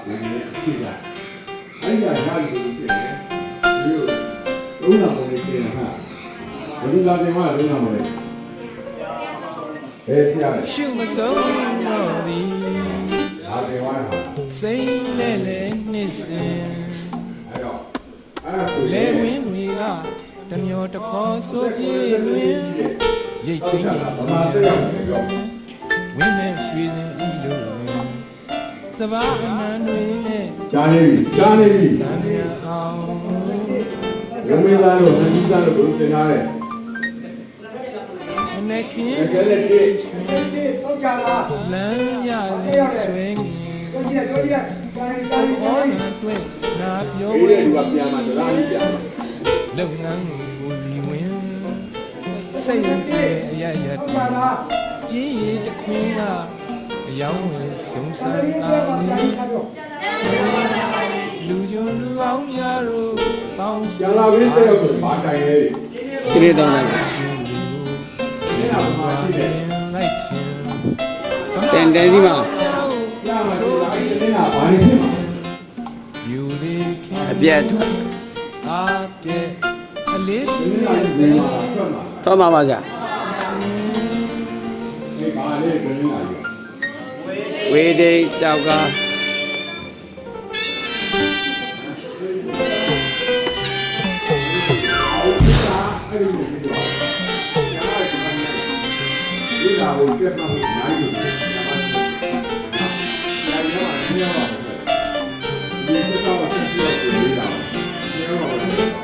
ကိုလည်းဖြစ်တာအဲ့ဒါရလို့ဖြစ်တယ်ဒီလိုလုံးလာပေါ်နေတယ်ဟာဘယ်လိုလာတယ်မှာလုံးလာပေါ်နေဘယ်ဆရာလဲ ရှုမဆုံးတော့သည် လာတယ်ဝါဟာ စိတ်လဲလဲနှစ်စဉ် အဲ့တော့အဲ့ဒါဆို လဲ ရင် ဝင်းတွေကတမျောတခေါ်ဆိုပြေလွင်ရိတ်သိမ်းနေ ဗ ဆို မာ ရ တရားကိုပြော ဝင်းနဲ့ရွှေစင်ဤလိုဝင်စဘာအနန္တွေနဲ့ ကြားနေပြီကြားနေပြီ သံမြအောင် ရုံးမသားတို့နှင်းသားတို့ဘုတင်ထားတယ် နဲ့ခင်း ကဲလေဒီ တော့ကြာလား လမ်းရလေးဆွဲငင် ပြောကြည့်လိုက်ကြာနေကြာနေ ဘောနာတွေ့နာပြော ဒီ ဝ လေ ဲ သူကပြန်มาတရားကြီးပြန်มา လုံငန်းကိုစီဝင်စိတ်ရဲ့အရရ တော့ တ ကြာလား ကြီးရတခွင်းကအယောင်းဝင်ဆုံးဆ စာ န်း ရေး တာ တဲ့မှာစာရေးထားတော့ လူကြုံလူအောင်များတို့ပေါင်း ကျန်လာပြီးတဲ့တော့ဆိုဘာတိုင်လဲ ဒီလေးတောင်းလိုက် ဒီကမှာရှိတယ် လိုက်ချင်း တန်တန်ဒီမှာ ရမှာဆိုတော့အဲ့ဒီကဘာနေဖြစ်မှာ ယူလေးခင် အပြတ်ထွက် အားတဲ့အလေး ဒီ လေး ကလည်းဒီမှာထွက်မှာ တော့မှာပါဗျာ ဒီဘာလေးကိုင်းလာရော ဝေဒိန်ကြောက်က အဲ့ဒီလိုပြောဒီကဟိုကပ်မှာနိုင်လို့ဒီကမှာဒီကတော့ဆက်ပြီးတော့ဒီကတော့ဒီကတော့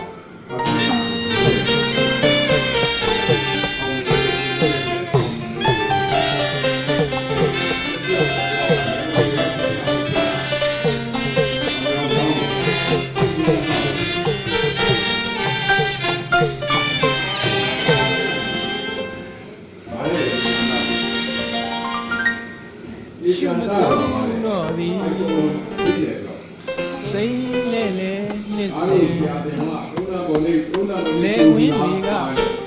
ရှုမဆုံးတော့သည် ဒီလေတော့ စိတ်လဲလဲနှစ် အား စ လုံး င် ပြတယ်မှာဘုရားကိုလေးဘုရားကို လဲဝင်းတွေက